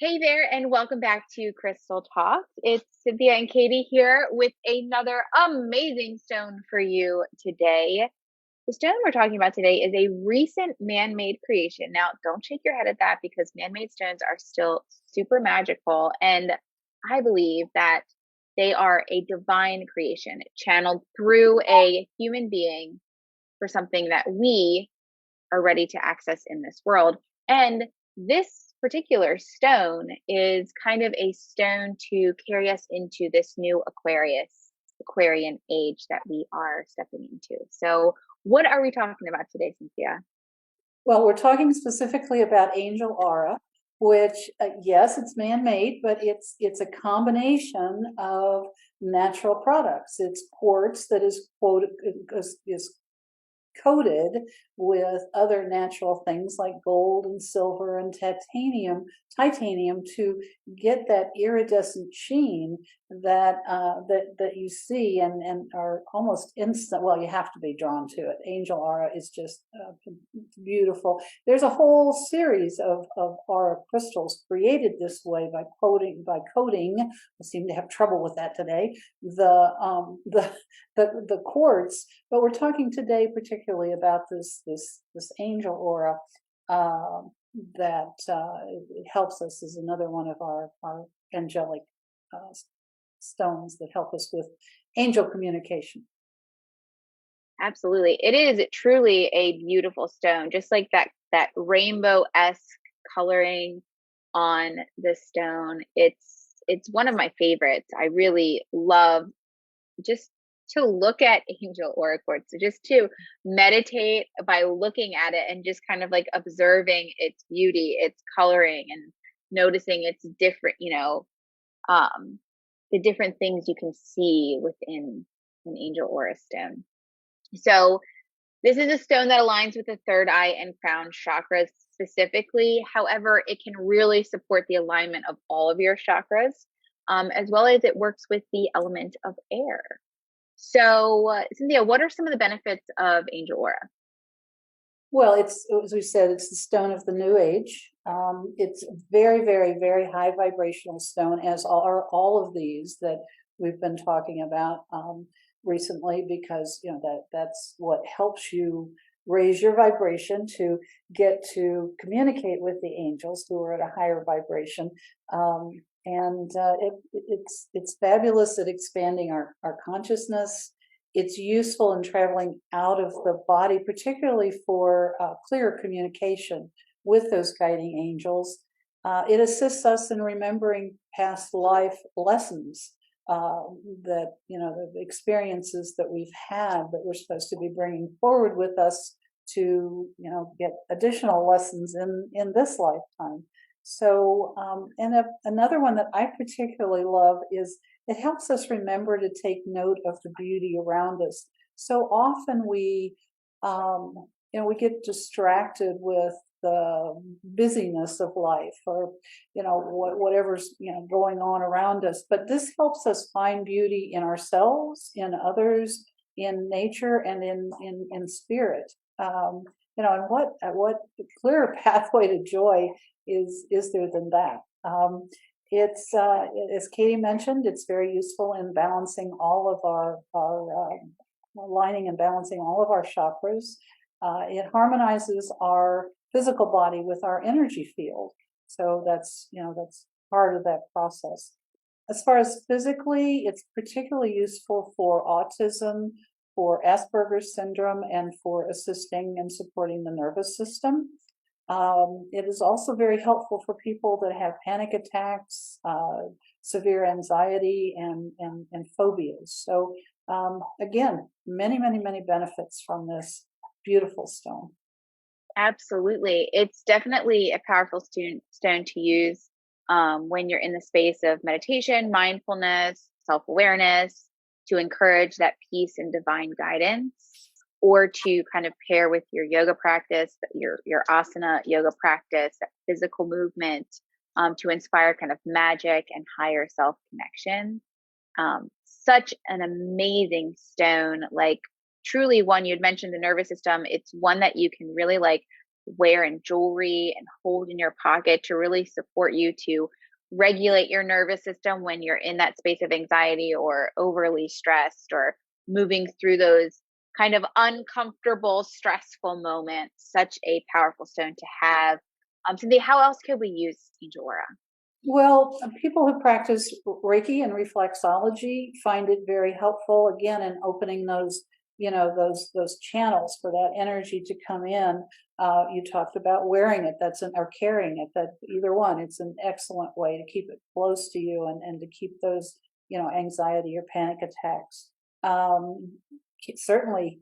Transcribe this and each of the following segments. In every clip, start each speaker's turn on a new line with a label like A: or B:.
A: Hey there, and welcome back to Crystal Talks. It's Cynthia and Katie here with another amazing stone for you today. The stone we're talking about today is a recent man made creation. Now, don't shake your head at that because man made stones are still super magical. And I believe that they are a divine creation channeled through a human being for something that we are ready to access in this world. And this particular stone is kind of a stone to carry us into this new Aquarian age that we are stepping into. So, what are we talking about today, Cynthia?
B: Well, we're talking specifically about Angel Aura, which, yes, it's man-made, but it's a combination of natural products. It's quartz that is coated with other natural things like gold and silver and titanium to get that iridescent sheen that you see and are almost instant. Well, you have to be drawn to it. Angel Aura is just beautiful. There's a whole series of aura crystals created this way by coating. I seem to have trouble with that today. The quartz, but we're talking today particularly about this angel aura that it helps us, is another one of our angelic stones that help us with angel communication.
A: Absolutely. It is truly a beautiful stone, just like that rainbow-esque coloring on the stone. It's one of my favorites. I really love just to look at Angel Aura Quartz, so just to meditate by looking at it and just kind of like observing its beauty, its coloring, and noticing its different, the different things you can see within an Angel Aura stone. So this is a stone that aligns with the third eye and crown chakras specifically. However, it can really support the alignment of all of your chakras, as well as it works with the element of air. So, Cynthia, what are some of the benefits of Angel Aura?
B: Well, it's, as we said, it's the stone of the new age. It's a very, very, very high vibrational stone, as are all of these that we've been talking about recently, because that's what helps you raise your vibration to get to communicate with the angels who are at a higher vibration. It's fabulous at expanding our consciousness. It's useful in traveling out of the body, particularly for clear communication with those guiding angels. It assists us in remembering past life lessons, that the experiences that we've had that we're supposed to be bringing forward with us to get additional lessons in this lifetime. So, another one that I particularly love is it helps us remember to take note of the beauty around us. So often we get distracted with the busyness of life, or whatever's going on around us. But this helps us find beauty in ourselves, in others, in nature, and in spirit. And what clearer pathway to joy is there than that? It's as Katie mentioned, it's very useful in balancing all of our aligning and balancing all of our chakras. It harmonizes our physical body with our energy field, so that's part of that process. As far as physically, it's particularly useful for autism, for Asperger's syndrome, and for assisting and supporting the nervous system. It is also very helpful for people that have panic attacks, severe anxiety, and phobias. So again, many, many, many benefits from this beautiful stone.
A: Absolutely. It's definitely a powerful stone to use when you're in the space of meditation, mindfulness, self-awareness, to encourage that peace and divine guidance, or to kind of pair with your yoga practice, your asana yoga practice, that physical movement, to inspire kind of magic and higher self connection. Such an amazing stone, like truly one. You'd mentioned the nervous system. It's one that you can really like wear in jewelry and hold in your pocket to really support you to regulate your nervous system when you're in that space of anxiety or overly stressed or moving through those kind of uncomfortable, stressful moments. Such a powerful stone to have. Cynthia, how else could we use Angel Aura?
B: Well, people who practice Reiki and reflexology find it very helpful, again, in opening those, those channels for that energy to come in. You talked about wearing it, or carrying it, that either one, it's an excellent way to keep it close to you and to keep those, anxiety or panic attacks. Certainly,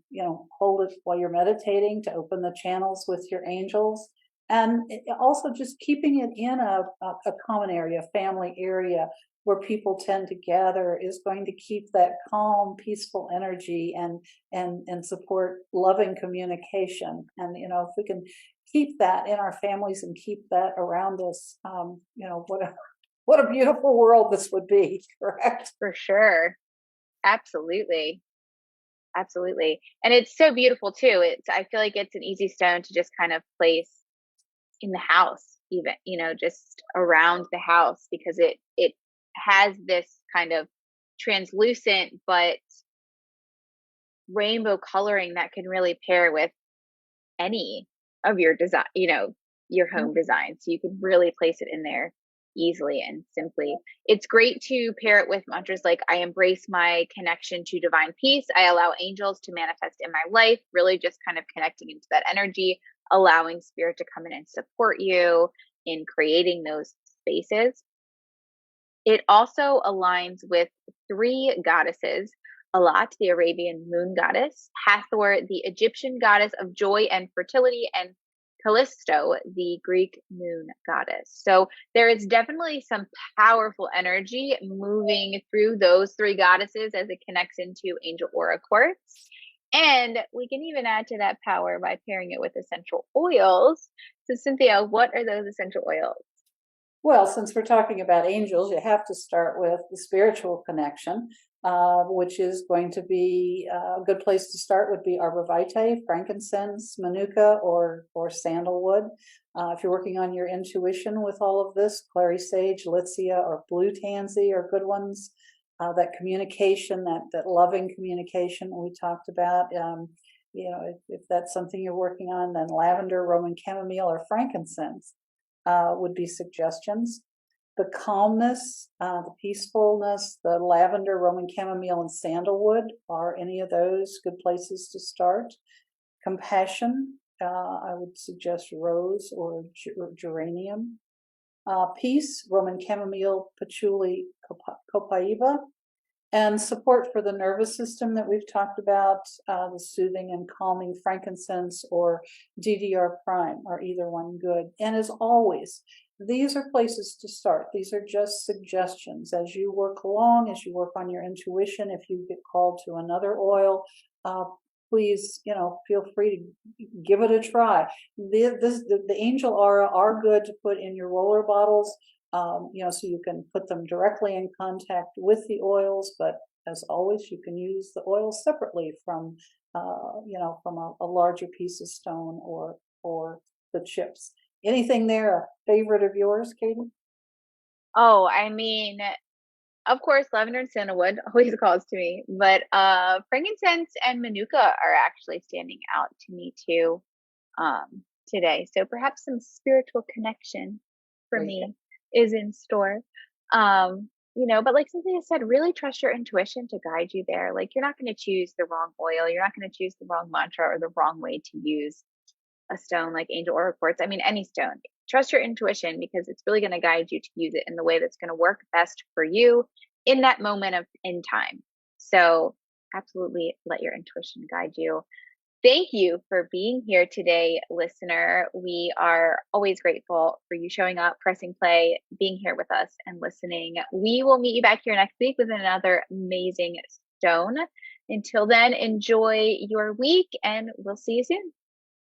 B: hold it while you're meditating to open the channels with your angels. And also just keeping it in a common area, family area where people tend to gather is going to keep that calm, peaceful energy and support loving communication. And, if we can keep that in our families and keep that around us, what a beautiful world this would be, correct?
A: For sure. Absolutely. Absolutely. And it's so beautiful too. I feel like it's an easy stone to just kind of place in the house, even, just around the house, because it has this kind of translucent but rainbow coloring that can really pair with any of your design, your home design. So you can really place it in there easily and simply. It's great to pair it with mantras like I embrace my connection to divine peace. I allow angels to manifest in my life, really just kind of connecting into that energy, allowing spirit to come in and support you in creating those spaces. It also aligns with three goddesses: Alat, the Arabian moon goddess; Hathor, the Egyptian goddess of joy and fertility; and Callisto, the Greek moon goddess. So there is definitely some powerful energy moving through those three goddesses as it connects into Angel Aura Quartz. And we can even add to that power by pairing it with essential oils. So, Cynthia, what are those essential oils?
B: Well, since we're talking about angels, you have to start with the spiritual connection, which is going to be a good place to start would be arbor vitae, frankincense, manuka, or sandalwood. If you're working on your intuition with all of this, clary sage, litsea, or blue tansy are good ones. That communication, that loving communication we talked about. If that's something you're working on, then lavender, Roman chamomile, or frankincense would be suggestions. The calmness, the peacefulness, the lavender, Roman chamomile, and sandalwood are any of those good places to start. Compassion, I would suggest rose or geranium. Peace, Roman chamomile, patchouli, copaiba. And support for the nervous system that we've talked about, the soothing and calming frankincense or DDR prime are either one good. And as always, these are places to start. These are just suggestions. As you work along, as you work on your intuition, if you get called to another oil, please, feel free to give it a try. The Angel Aura are good to put in your roller bottles. So you can put them directly in contact with the oils, but as always, you can use the oils separately from, from a larger piece of stone or the chips. Anything there a favorite of yours, Katie?
A: Oh, I mean, of course, lavender and sandalwood always calls to me, but frankincense and manuka are actually standing out to me too today. So perhaps some spiritual connection for me is in store. But like Cynthia said, really trust your intuition to guide you there. Like you're not going to choose the wrong oil, you're not going to choose the wrong mantra or the wrong way to use a stone like Angel Aura Quartz. I mean, any stone. Trust your intuition because it's really going to guide you to use it in the way that's going to work best for you in that moment in time. So absolutely let your intuition guide you. Thank you for being here today, listener. We are always grateful for you showing up, pressing play, being here with us and listening. We will meet you back here next week with another amazing stone. Until then, enjoy your week and we'll see you soon.